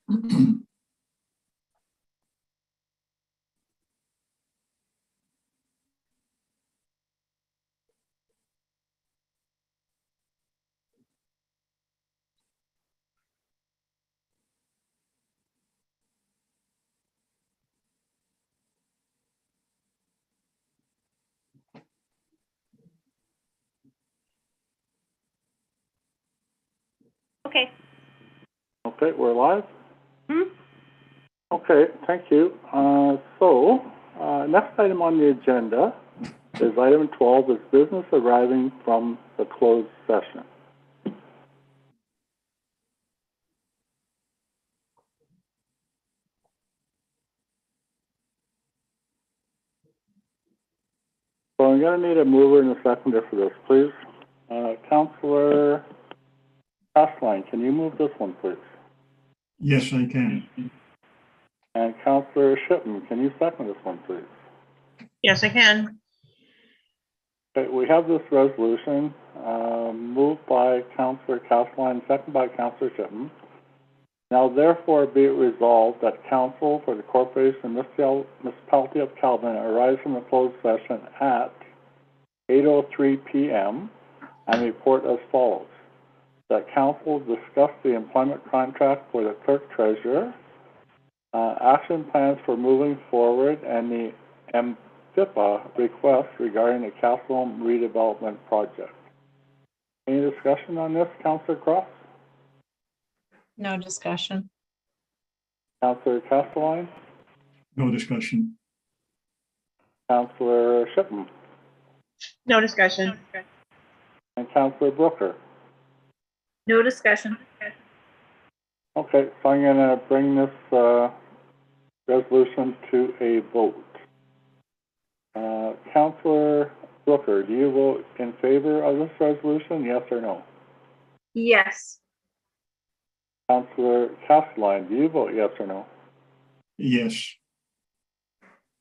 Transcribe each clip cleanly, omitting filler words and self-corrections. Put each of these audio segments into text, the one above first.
Okay. Okay, we're live? Hmm? Okay, thank you. Next item on the agenda is item 12, is business arriving from the closed session. So I'm going to need a mover and a seconder for this, please. Councillor Castline, can you move this one, please? Yes, I can. And Councillor Shipman, can you second this one, please? Yes, I can. Okay, we have this resolution moved by Councillor Castline, seconded by Councillor Shipman. Now therefore be it resolved that Council for the Corporation Municipality of Calvin arrives from the closed session at 8:03 p.m. and report as follows. That Council discuss the employment contract for the Clerk Treasurer, action plans for moving forward, and the MFIPA request regarding the Castle redevelopment project. Any discussion on this, Councillor Cross? No discussion. Councillor Castelline? No discussion. Councillor Shipman? No discussion. And Councillor Brooker? No discussion. Okay, so I'm going to bring this resolution to a vote. Councillor Brooker, do you vote in favor of this resolution, yes or no? Yes. Councillor Castelline, do you vote yes or no? Yes.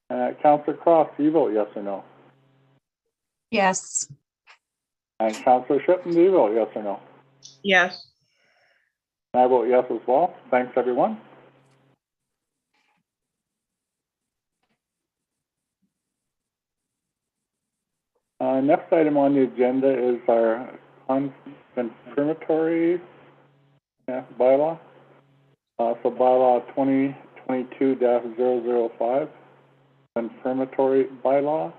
Councillor Cross, do you vote yes or no? Yes. And Councillor Shipman, do you vote yes or no? Yes. I vote yes as well. Thanks, everyone. Next item on the agenda is our confirmatory bylaw. So bylaw 2022-005, confirmatory bylaw.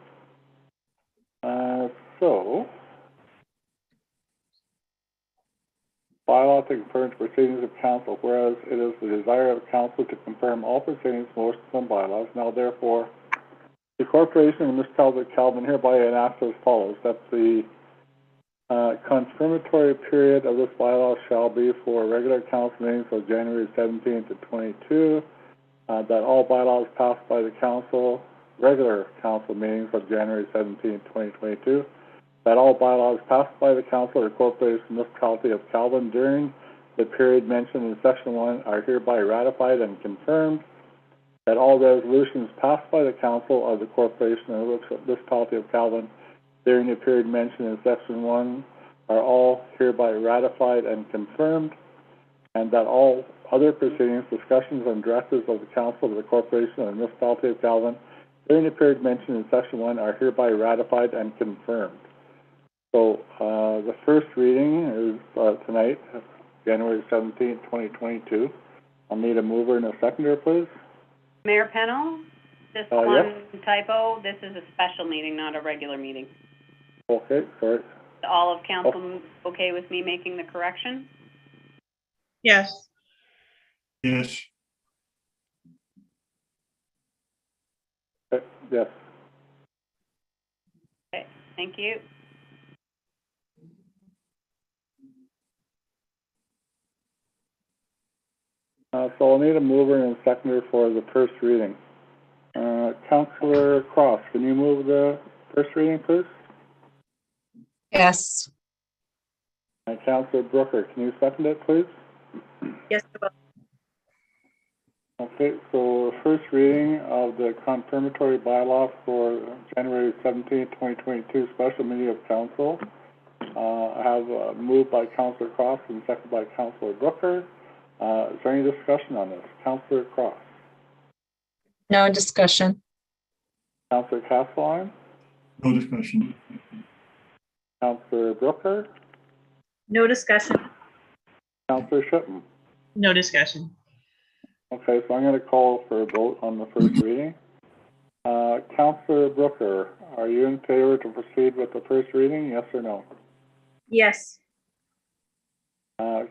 Bylaw to confirm the proceedings of council, whereas it is the desire of council to confirm all proceedings, motions, and bylaws. Now, therefore, the corporation and Municipality of Calvin hereby enact as follows: that the confirmatory period of this bylaw shall be for regular council meetings of January 17th to 22. That all bylaws passed by the council, regular council meetings of January 17th, 2022. That all bylaws passed by the council of the corporation Municipality of Calvin during the period mentioned in section 1 are hereby ratified and confirmed. That all resolutions passed by the council of the corporation of the Municipality of Calvin during the period mentioned in section 1 are all hereby ratified and confirmed. And that all other proceedings, discussions, and directives of the council of the corporation of the Municipality of Calvin during the period mentioned in section 1 are hereby ratified and confirmed. So the first reading is tonight, January 17th, 2022. I'll need a mover and a seconder, please. Mayor Pennell, just one typo. This is a special meeting, not a regular meeting. Okay, sorry. Is all of council okay with me making the correction? Yes. Yes. Okay, yes. Okay, thank you. So I'll need a mover and a seconder for the first reading. Councillor Cross, can you move the first reading, please? Yes. And Councillor Brooker, can you second it, please? Yes. Okay, so first reading of the confirmatory bylaw for January 17, 2022 special meeting of council. I have moved by Councillor Cross and seconded by Councillor Brooker. Is there any discussion on this? Counselor Cross? No discussion. Counselor Castelline? No discussion. Counselor Brooker? No discussion. Counselor Shipman? No discussion. Okay, so I'm gonna call for a vote on the first reading. Counselor Brooker, are you in favor to proceed with the first reading, yes or no? Yes.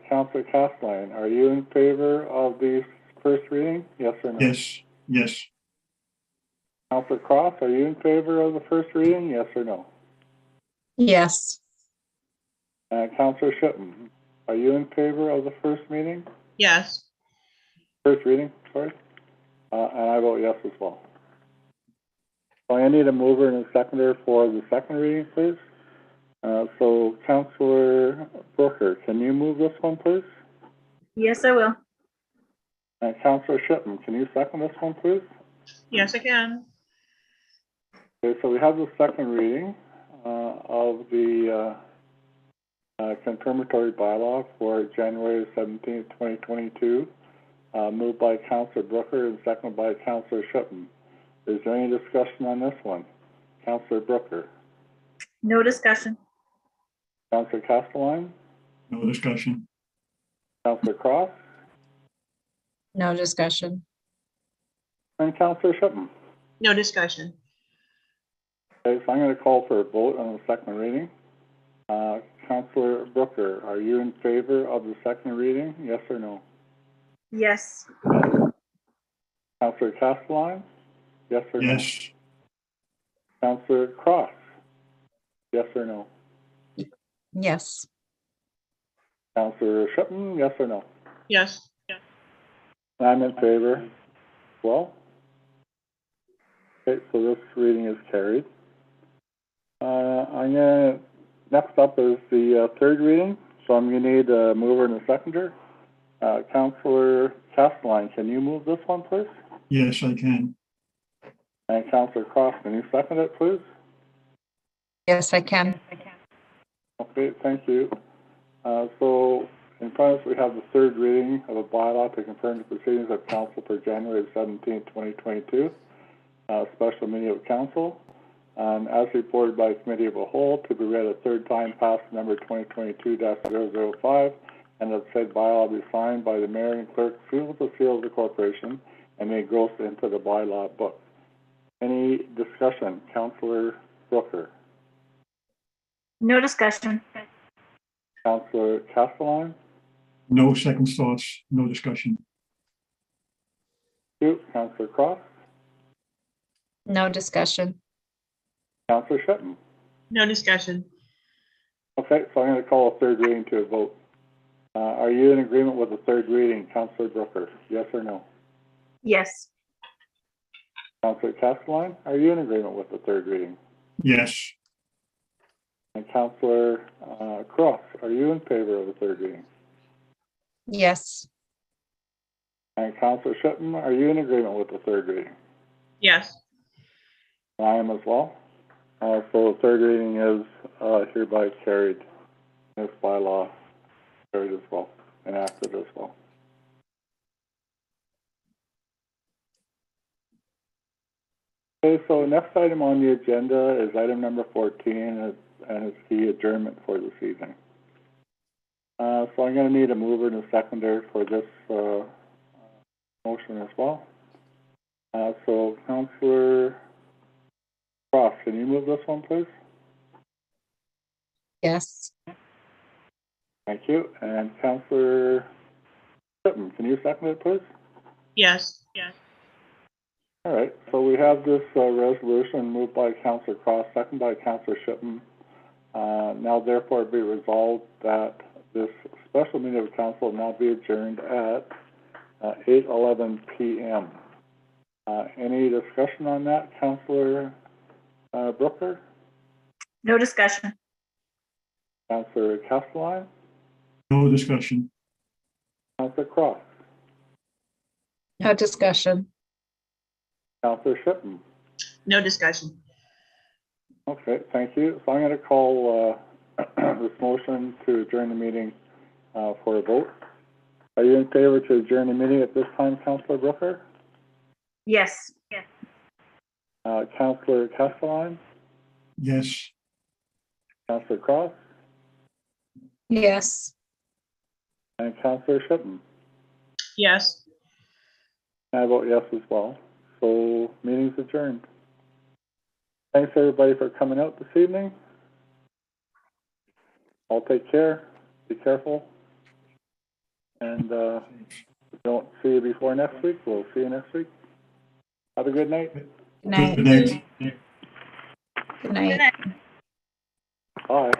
Counselor Castelline, are you in favor of the first reading, yes or no? Yes, yes, Counselor Cross, are you in favor of the first reading, yes or no? Yes. Counselor Shipman, are you in favor of the first reading? Yes. And I vote yes as well. So I need a mover and a seconder for the second reading, please. So Counselor Brooker, can you move this one, please? Yes, I will. And Counselor Shipman, can you second this one, please? Yes, I can. Okay, so we have the second reading of the confirmatory bylaw for January 17th, 2022, moved by Counselor Brooker and seconded by Counselor Shipman. Is there any discussion on this one? Counselor Brooker? No discussion. Counselor Castelline? no discussion. Counselor Cross? No discussion. And Counselor Shipman? No discussion. Okay, so I'm going to call for a vote on the second reading. Counselor Brooker, are you in favor of the second reading, yes or no? Yes. Counselor Castelline? Yes or no? Yes, Counselor Cross? Yes or no? Yes. Counselor Shipman? Yes or no? Yes. I'm in favor as well. Okay, so this reading is carried. Next up is the third reading, so I'm gonna need a mover and a seconder. Counselor Castelline, can you move this one, please? yes, I can. And Counselor Cross, can you second it, please? Yes, I can. Okay, thank you. So in front of us, we have the third reading of a bylaw to confirm the proceedings of council for January 17th, 2022, special meeting of council. As reported by committee of a whole, to be read a third time, passed number 2022-005, and that said bylaw be signed by the mayor and clerk, sealed with the seal of the corporation, and may go into the bylaw book. Any discussion? Councillor Brooker? No discussion. Councillor Castelline? No second thoughts, no discussion. Thank you. Councillor Cross? No discussion. Councillor Shipman? No discussion. Okay, so I'm going to call a third reading to a vote. Are you in agreement with the third reading, Councillor Brooker? Yes or no? Yes. Councillor Castelline, are you in agreement with the third reading? Yes, And Councillor Cross, are you in favor of the third reading? Yes. And Councillor Shipman, are you in agreement with the third reading? Yes. I am as well. So the third reading is hereby carried. This bylaw carried as well, enacted as well. Okay, so next item on the agenda is item number 14, and it's the adjournment for this evening. So I'm going to need a mover and a seconder for this motion as well. So Councillor Cross, can you move this one, please? Yes. Thank you. And Councillor Shipman, can you second it, please? Yes. Yes. All right, so we have this resolution moved by Councillor Cross, seconded by Councillor Shipman. Now therefore be resolved that this special meeting of council now be adjourned at 8:11 p.m. Any discussion on that, Councillor Brooker? No discussion. Councillor Castelline? no discussion. Councillor Cross? No discussion. Councillor Shipman? No discussion. Okay, thank you. So I'm going to call this motion to adjourn the meeting for a vote. Are you in favor to adjourn the meeting at this time, Councilor Brooker? Yes. Yes. Councilor Castelline? Yes. Councilor Cross? Yes. And Councilor Shipman? Yes. And I vote yes as well. So, meeting's adjourned. Thanks, everybody, for coming out this evening. All take care. Be careful. And, if we don't see you before next week, we'll see you next week. Have a good night. Good night. Good night. Good night. Bye.